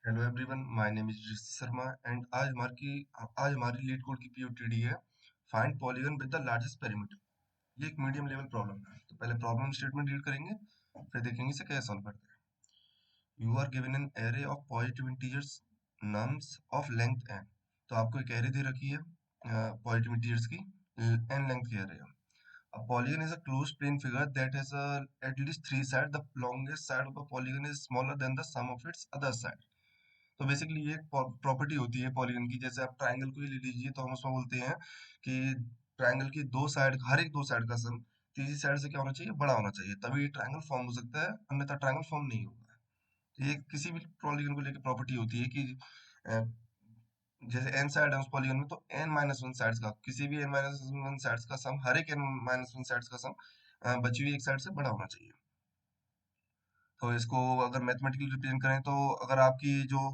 Hello everyone, my name is Rishi Sharma and आज हमारी leet code की पीओटीडी है। Find polygon with the largest perimeter. ये एक मीडियम लेवल प्रॉब्लम है। तो पहले प्रॉब्लम स्टेटमेंट रीड करेंगे, फिर देखेंगे इसे कैसे सॉल्व करते हैं। You are given an array of positive integers nums of length N. तो आपको एक एरे दे रखी है पॉजिटिव इंटीजर्स की, एन लेंथ की एरे है। A polygon is a closed plane figure that has at least three sides. The longest side of a polygon is smaller than the sum of its other sides. तो basically ये property होती है polygon की। जैसे आप triangle को ही ले लीजिए, तो हम उसमें बोलते हैं कि ट्रायंगल की दो साइड, हर एक दो साइड का सम तीसरी साइड से क्या होना चाहिए, बड़ा होना चाहिए, तभी ट्रायंगल फॉर्म हो सकता है, अन्यथा ट्रायंगल फॉर्म नहीं होगा। तो ये किसी भी पॉलीगन को लेकर प्रॉपर्टी होती है कि अ, जैसे एन साइड है उस पॉलीगन में, तो एन माइनस वन साइड्स का, किसी भी एन माइनस वन साइड्स का सम, हर एक एन माइनस वन साइड्स का सम बची हुई एक साइड से बड़ा होना चाहिए। तो इसको अगर मैथमेटिकली रिप्रेजेंट करें, तो अगर आपकी जो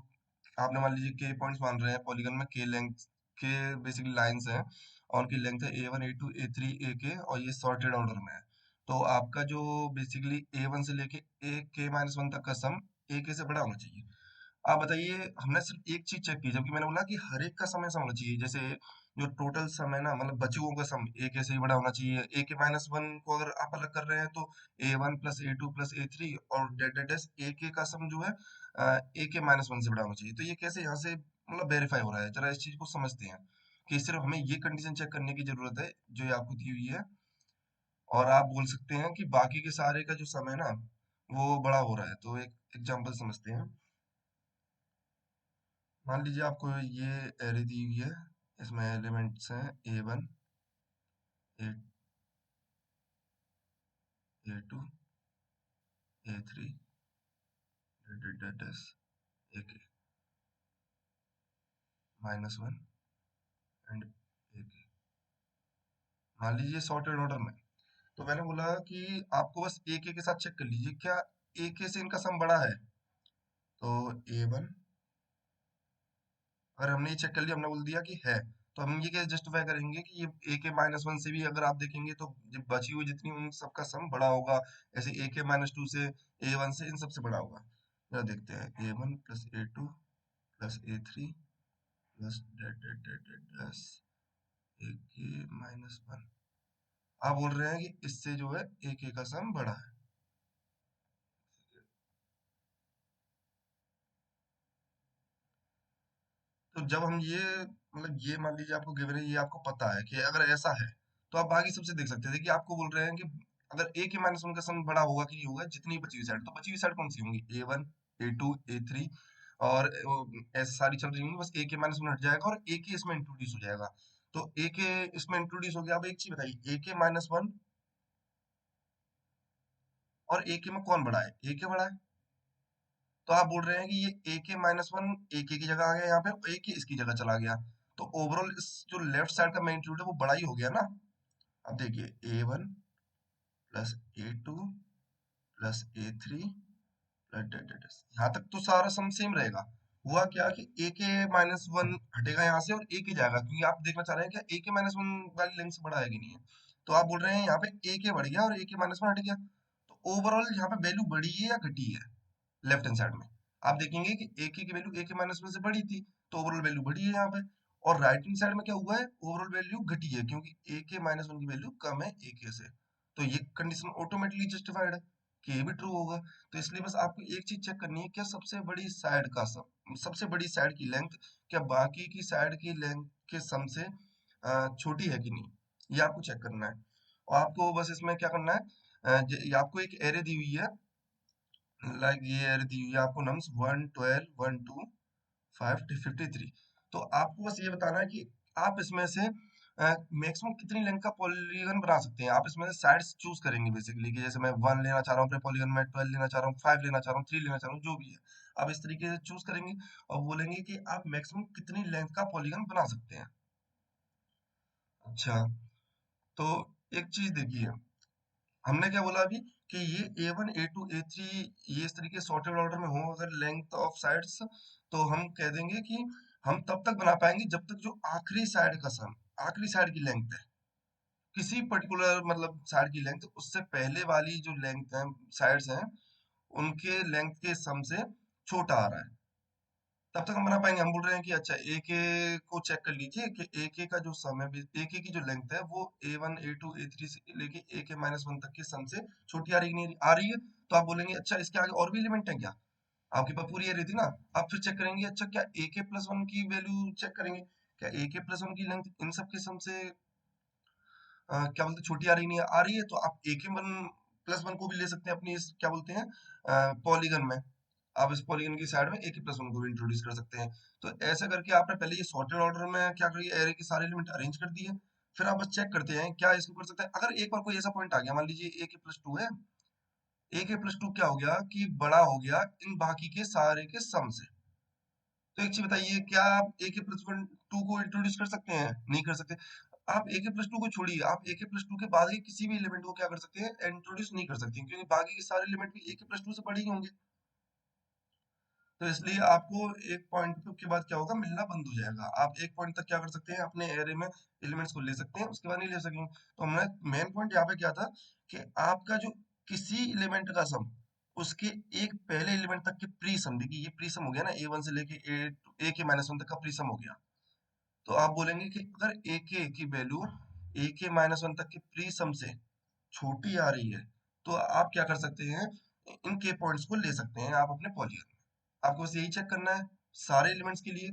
आपने मान लीजिए के पॉइंट्स मान रहे हैं पॉलीगन में, के लेंथ, के बेसिकली लाइंस हैं और उनकी लेंथ है A one, A two, A three, A K, और ये सॉर्टेड ऑर्डर में है। तो आपका जो बेसिकली ए वन से लेके ए के माइनस वन तक का सम ए के से बड़ा होना चाहिए। आप बताइए, हमने सिर्फ एक चीज चेक की, जबकि मैंने बोला कि हर एक का सम ऐसा होना चाहिए। जैसे जो टोटल सम है ना, मतलब बचे हुओं का सम ए के से ही बड़ा होना चाहिए। ए के माइनस वन को अगर आप अलग कर रहे हैं, तो ए one plus A two plus A three और डेट डेट ए के का सम जो है ए के माइनस वन से बड़ा होना चाहिए। तो ये कैसे यहाँ से मतलब वेरीफाई हो रहा है, जरा इस चीज को समझते हैं कि सिर्फ हमें ये कंडीशन चेक करने की जरूरत है जो ये आपको दी हुई है, और आप बोल सकते हैं कि बाकी के सारे का जो सम है ना, वो बड़ा हो रहा है। तो एक एग्जांपल समझते हैं। मान लीजिए आपको ये एरे दी हुई है, इसमें एलिमेंट्स हैं A one, A A two, A three, A K minus one and ए के। मान लीजिए सॉर्टेड ऑर्डर में। तो मैंने बोला कि आपको बस ए के साथ चेक कर लीजिए, क्या ए के से इनका सम बड़ा है। तो ए वन, अगर हमने ये चेक कर लिया, हमने बोल दिया कि है, तो हम ये कैसे जस्टिफाई करेंगे कि ये ए के माइनस वन से भी अगर आप देखेंगे, तो जब बची हुई जितनी उन सबका सम बड़ा होगा, ऐसे ए के माइनस टू से, ए वन से, इन सबसे बड़ा होगा। जरा देखते हैं, A one plus A two plus A three plus dot dot dot dot plus A K minus one. आप बोल रहे हैं कि इससे जो है ए के का सम बड़ा है। तो जब हम ये मतलब ये मान लीजिए आपको गिवन है, ये आपको पता है कि अगर ऐसा है, तो आप बाकी सबसे देख सकते थे कि आपको बोल रहे हैं कि अगर ए के माइनस वन का सम बड़ा होगा कि नहीं होगा, जितनी बची हुई साइड, तो बची हुई साइड कौन सी होंगी, A one, A two, A three, और ऐसे सारी चल रही होंगी, बस ए के माइनस वन हट जाएगा और ए के इसमें इंट्रोड्यूस हो जाएगा। तो ए के इसमें इंट्रोड्यूस हो गया। अब एक चीज बताइए, ए के माइनस वन और ए के में कौन बड़ा है, ए के बड़ा है। तो आप बोल रहे हैं कि ये ए के माइनस वन ए के की जगह आ गया यहाँ पे, और ए के इसकी जगह चला गया। तो ओवरऑल इस जो लेफ्ट साइड का मैग्नीट्यूड है वो बड़ा ही हो गया ना। अब देखिए, ए one plus A two plus A three plus यहाँ तक तो सारा सम सेम रहेगा। हुआ क्या कि ए के माइनस वन हटेगा यहाँ से और ए के जाएगा, क्योंकि आप देखना चाह रहे हैं कि ए के माइनस वन वाली लेंथ से बड़ा है कि नहीं है। तो आप बोल रहे हैं यहाँ पे ए के बढ़ गया और ए के माइनस वन हट गया। तो ओवरऑल यहाँ पे वैल्यू बढ़ी है या घटी है, लेफ्ट हैंड साइड में आप देखेंगे कि ए की वैल्यू ए के माइनस वन से बड़ी थी, तो ओवरऑल वैल्यू बढ़ी है यहाँ पे। और राइट हैंड साइड में क्या हुआ है, ओवरऑल वैल्यू घटी है, क्योंकि ए के माइनस वन की वैल्यू कम है ए के से। तो ये कंडीशन ऑटोमेटिकली जस्टिफाइड है कि ये भी ट्रू होगा। तो इसलिए बस आपको एक चीज चेक करनी है, क्या सबसे बड़ी साइड का सम, सबसे बड़ी साइड की लेंथ क्या बाकी की साइड की लेंथ के सम से छोटी है कि नहीं, ये आपको चेक करना है। और आपको बस इसमें क्या करना है, ये आपको एक एरे दी हुई है, लाइक ये एरे दी हुई है आपको, nums one, twelve, one, two, five, 53। तो आपको बस ये बताना है कि आप इसमें से मैक्सिमम कितनी लेंथ का पॉलीगन बना सकते हैं। आप इसमें से साइड्स चूज करेंगे बेसिकली, कि जैसे मैं वन लेना चाह रहा हूँ अपने पॉलीगन में, ट्वेल्व लेना चाह रहा हूँ, फाइव लेना चाह रहा हूँ, थ्री लेना चाह रहा हूँ, जो भी है आप इस तरीके से चूज करेंगे और बोलेंगे कि आप मैक्सिमम कितनी लेंथ का पॉलीगन बना सकते हैं। अच्छा, तो एक चीज देखिए, हमने क्या बोला अभी कि ये A one, A two, A three, ये इस तरीके सॉर्टेड ऑर्डर में हो अगर लेंथ ऑफ साइड्स, तो हम कह देंगे कि हम तब तक बना पाएंगे जब तक जो आखिरी साइड का सम, आखिरी साइड की लेंथ है, किसी पर्टिकुलर मतलब साइड की लेंथ उससे पहले वाली जो लेंथ है, साइड्स हैं, उनके लेंथ के सम से छोटा आ रहा है। तब तक हम बना पाएंगे। हम बोल रहे हैं कि अच्छा ए के को चेक कर लीजिए कि ए के का जो सम है, ए के की जो लेंथ है वो A1 A2 A3 से लेके ए के -1 तक के सम से छोटी आ रही है कि नहीं आ रही है। तो आप बोलेंगे अच्छा इसके आगे और भी एलिमेंट है क्या, आपके पास पूरी एरे थी ना। आप फिर चेक करेंगे अच्छा क्या ए के प्लस वन की वैल्यू चेक करेंगे, क्या ए के प्लस वन की लेंथ इन सब के सम से क्या बोलते हैं छोटी आ रही नहीं आ रही है। तो आप ए के वन प्लस वन को भी ले सकते हैं अपनी इस क्या बोलते हैं पॉलीगन में। आप इस पॉलीगन की साइड में ए के प्लस वन को भी इंट्रोड्यूस कर सकते हैं। तो ऐसा करके आपने पहले ये सॉर्टेड ऑर्डर में क्या करिए, एरे के सारे एलिमेंट अरेंज कर दिए। फिर आप बस चेक करते हैं क्या इसको कर सकते हैं। अगर एक बार कोई ऐसा पॉइंट आ गया, मान लीजिए ए के प्लस टू है, ए के प्लस टू क्या हो गया कि बड़ा हो गया इन बाकी के सारे के सम से। तो एक चीज बताइए, क्या आप ए के प्लस वन टू को इंट्रोड्यूस कर सकते हैं? नहीं कर सकते। आप ए के प्लस टू को छोड़िए, आप ए के प्लस टू के बाद के किसी भी एलिमेंट को क्या कर सकते हैं, इंट्रोड्यूस नहीं कर सकते, क्योंकि बाकी के सारे एलिमेंट भी ए के प्लस टू से बड़े ही होंगे। तो इसलिए आपको एक पॉइंट के बाद क्या होगा, मिलना बंद हो जाएगा। आप एक पॉइंट तक क्या कर सकते हैं, अपने एरे में एलिमेंट्स को ले सकते हैं, उसके बाद नहीं ले सकेंगे। तो हमने मेन पॉइंट यहाँ पे क्या था कि आपका जो किसी एलिमेंट का सम उसके एक पहले एलिमेंट तक के प्री सम, देखिए ये प्री सम हो गया ना, ए वन से लेके ए के -1 तक का प्री सम हो गया। तो आप बोलेंगे कि अगर ए के की वैल्यू ए के -1 तक के प्री सम से छोटी आ रही है, तो आप क्या कर सकते हैं, इन के पॉइंट्स को ले सकते हैं आप अपने पॉलीगन में। आपको बस यही चेक करना है सारे एलिमेंट्स के लिए।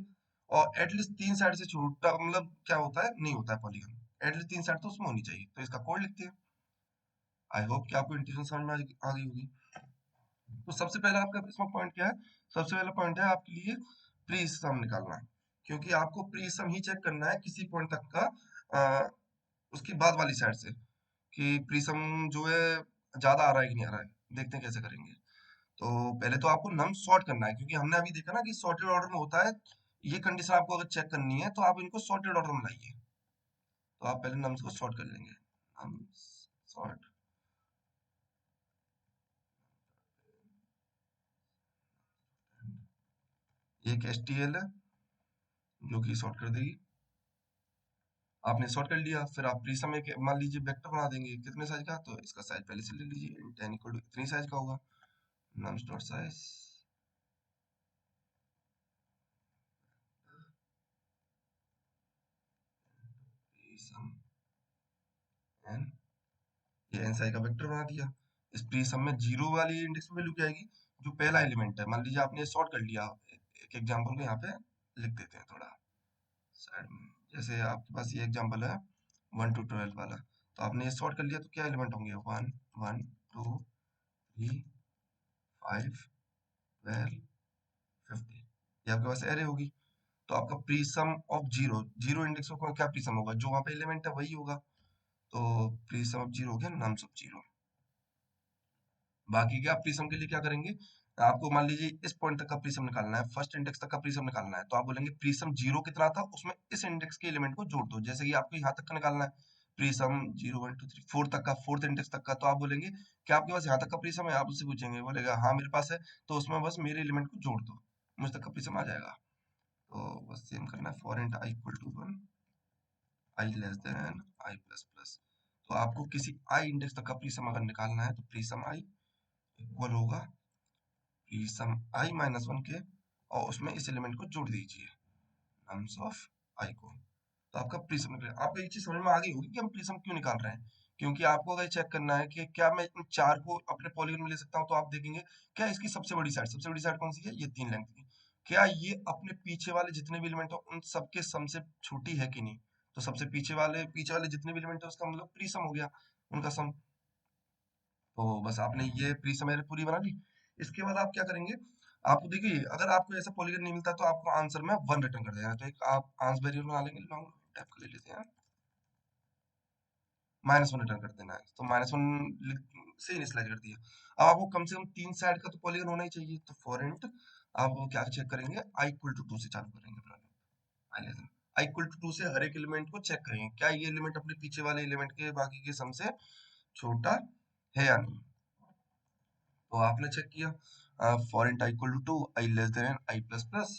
और एटलीस्ट तीन साइड से छोटा मतलब क्या होता है, नहीं होता है पॉलीगन, एटलीस्ट तीन साइड तो उसमें होनी चाहिए। तो इसका कोड लिखते हैं। आई होप कि आपको इंट्यूशन समझ में आ गई होगी। तो सबसे पहला आपका इसमें पॉइंट क्या है, सबसे पहला पॉइंट है आपके लिए प्री सम निकालना है। क्योंकि आपको प्री सम ही चेक करना है किसी पॉइंट तक का, उसकी बाद वाली साइड से, कि प्रीसम जो है ज्यादा आ रहा है कि नहीं आ रहा है। देखते हैं कैसे करेंगे। तो पहले तो आपको नम सॉर्ट करना है, क्योंकि हमने अभी देखा ना कि सॉर्टेड ऑर्डर में होता है। ये कंडीशन आपको अगर चेक करनी है तो आप इनको सॉर्टेड ऑर्डर में लाइए। तो आप पहले नम्स को सॉर्ट कर लेंगे। नम सॉर्ट, एक एसटीएल है जो कि सॉर्ट कर देगी। आपने सॉर्ट कर लिया, फिर आप प्रीसम एक मान लीजिए वेक्टर बना देंगे कितने साइज का, तो इसका साइज पहले से ले लीजिए, टेन इक्वल टू इतनी साइज का होगा। नम्स डॉट साइज प्रीसम एन, ये एन साइज का वेक्टर बना दिया। इस प्री सम में जीरो वाली इंडेक्स में वैल्यू क्या आएगी, जो पहला एलिमेंट है। मान लीजिए आपने ये सॉर्ट कर लिया, एक एग्जांपल को यहाँ पे लिख देते हैं थोड़ा साइड में। जैसे आपके पास ये एग्जांपल है 1 to 12 वाला, तो आपने ये सॉर्ट कर लिया तो क्या एलिमेंट होंगे, 1 1 2 3 5 12 50, ये आपके पास एरे होगी। तो आपका pre sum of zero, zero index का क्या प्री सम होगा, जो वहाँ पे एलिमेंट है वही होगा। तो प्री सम ऑफ जीरो हो गया नम्स ऑफ जीरो। बाकी के आप प्रीसम के लिए क्या करेंगे, आपको मान लीजिए इस पॉइंट तक का प्रीसम निकालना है, फर्स्ट इंडेक्स तक का प्रीसम निकालना है। तो आप बोलेंगे प्रीसम जीरो कितना था, उसमें इस इंडेक्स के एलिमेंट को जोड़ दो। जैसे कि आपको यहाँ तक का निकालना है प्रीसम, 0 1 2 3 4 तक का, फोर्थ इंडेक्स तक का। तो आप बोलेंगे क्या आपके पास यहाँ तक का प्रीसम है, आप उससे पूछेंगे, बोलेगा हाँ मेरे पास है, तो उसमें बस मेरे एलिमेंट को जोड़ दो, मुझ तक का प्रीसम आ जाएगा। तो बस सेम करना है, for int i equal to 1, i less than i plus plus. तो आपको किसी आई इंडेक्स तक का प्रीसम अगर निकालना है, तो प्रीसम आई इक्वल होगा सम आई -1 के, और उसमें इस एलिमेंट को जोड़ दीजिए, नम्स ऑफ आई को। तो आपका प्रीसम निकलेगा। आपको एक चीज समझ में आ गई होगी कि हम प्रीसम क्यों निकाल रहे हैं। क्योंकि आपको अगर चेक करना है कि क्या मैं इन चार को अपने पॉलीगन में ले सकता हूँ, तो आप देखेंगे क्या इसकी सबसे बड़ी साइड कौन सी है, ये 3 लेंथ की। क्या ये अपने पीछे वाले जितने भी एलिमेंट हो उन सबके सम से छोटी है कि नहीं। तो सबसे पीछे वाले जितने भी एलिमेंट है उसका मतलब प्रीसम हो गया, उनका सम। तो बस आपने ये प्री समरी पूरी बना ली। इसके बाद आप क्या करेंगे, आप देखिए अगर आपको ऐसा पॉलीगन नहीं मिलता तो आपको आंसर में 1 रिटर्न कर देना है। तो एक आप आंसर वेरिएबल बना लेंगे, लॉन्ग टाइप का ले लेते हैं, -1 रिटर्न कर देना है। तो -1 से इनिशियलाइज कर दिया। अब आपको कम से कम तीन साइड का तो पॉलीगन होना ही चाहिए। तो फॉर इंट आप क्या चेक करेंगे, आई इक्वल टू 2 से चालू करेंगे अपना loop। आई इक्वल टू 2 से हर एक एलिमेंट को चेक करेंगे क्या ये एलिमेंट अपने पीछे वाले एलिमेंट के बाकी के सम से छोटा है या नहीं। तो आपने चेक किया, for int i equal to 2, i less than i plus plus.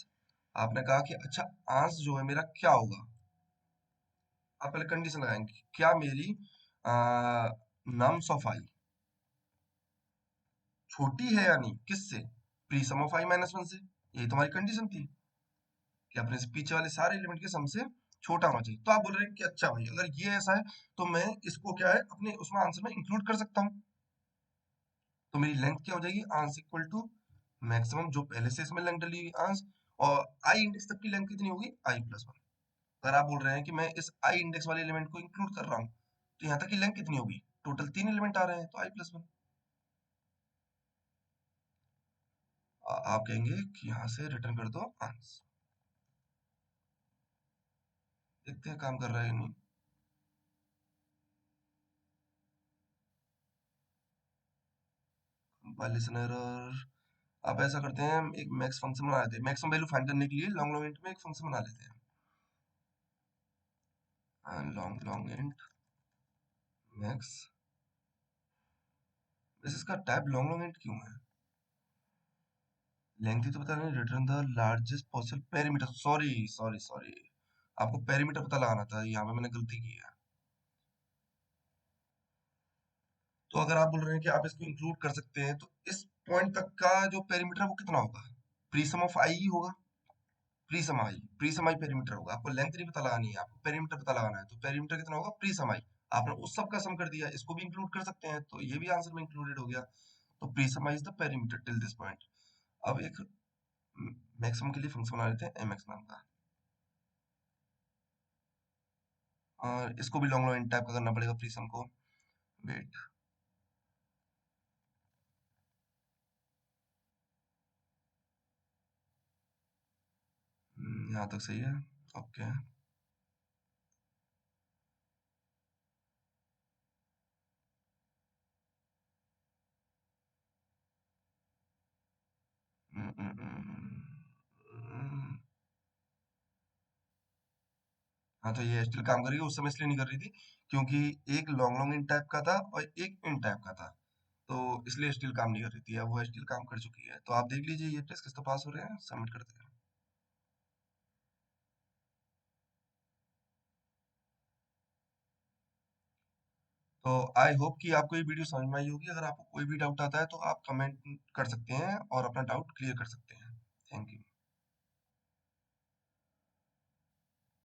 आपने कहा कि अच्छा आंसर जो है मेरा क्या होगा। आप पहले कंडीशन लगाएंगे, क्या मेरी नम्स ऑफ आई छोटी है या नहीं, किससे, प्री सम ऑफ आई -1 से। यही तुम्हारी कंडीशन थी। कि अपने से पीछे वाले सारे एलिमेंट के सम से छोटा होना चाहिए। तो आप बोल रहे हैं कि अच्छा भाई अगर ये ऐसा है तो मैं इसको क्या है अपने उसमें आंसर में इंक्लूड कर सकता हूँ। तो मेरी लेंथ क्या हो जाएगी, आंस इक्वल टू मैक्सिमम जो पहले से इसमें लेंथ डली हुई आंस, और आई इंडेक्स तक की लेंथ कितनी होगी, आई प्लस वन। अगर आप बोल रहे हैं कि मैं इस आई इंडेक्स वाले एलिमेंट को इंक्लूड कर रहा हूँ तो यहाँ तक की लेंथ कितनी होगी, टोटल 3 एलिमेंट आ रहे हैं तो आई प्लस वन। आप कहेंगे कि यहाँ से रिटर्न कर दो आंस। देखते हैं काम कर रहा है या नहीं। Compilation error. आप ऐसा करते हैं, एक मैक्स फंक्शन बना लेते हैं, मैक्सिमम वैल्यू फाइंड करने के लिए लॉन्ग लॉन्ग इंट में एक फंक्शन बना लेते हैं, लॉन्ग लॉन्ग इंट मैक्स। वैसे इसका टाइप लॉन्ग लॉन्ग इंट क्यों है, लेंथ ही तो पता नहीं, return the largest possible perimeter, sorry sorry sorry, आपको पेरीमीटर पता लगाना था, यहाँ पे मैंने गलती की है। तो अगर आप बोल रहे हैं कि आप इसको इंक्लूड कर सकते हैं तो इस पॉइंट तक का जो पेरीमीटर है वो कितना होगा, प्रीसम ऑफ आई ही होगा। प्रीसम आई, प्रीसम आई पेरीमीटर होगा। आपको लेंथ नहीं पता लगानी है, आपको पेरीमीटर पता लगाना है, तो पेरीमीटर कितना होगा, प्रीसम आई। आपने उस सब का सम कर दिया, इसको भी इंक्लूड कर सकते हैं तो ये भी आंसर में इंक्लूडेड हो गया। तो presum I is the perimeter till this point. अब एक मैक्सिमम के लिए फंक्शन बना लेते हैं एमएक्स नाम का, और इसको भी लॉन्ग लॉन्ग टाइप का करना पड़ेगा प्रीसम को। वेट, यहाँ तक सही है। ओके। हाँ, तो ये स्टिल काम कर रही है, उस समय इसलिए नहीं कर रही थी क्योंकि एक लॉन्ग लॉन्ग इन टाइप का था और एक इन टाइप का था, तो इसलिए स्टिल काम नहीं कर रही थी। अब वो स्टिल काम कर चुकी है, तो आप देख लीजिए ये टेस्ट किस तो पास हो रहे हैं, सबमिट करते हैं। तो आई होप कि आपको ये वीडियो समझ में आई होगी। अगर आपको कोई भी डाउट आता है तो आप कमेंट कर सकते हैं और अपना डाउट क्लियर कर सकते हैं। Thank you.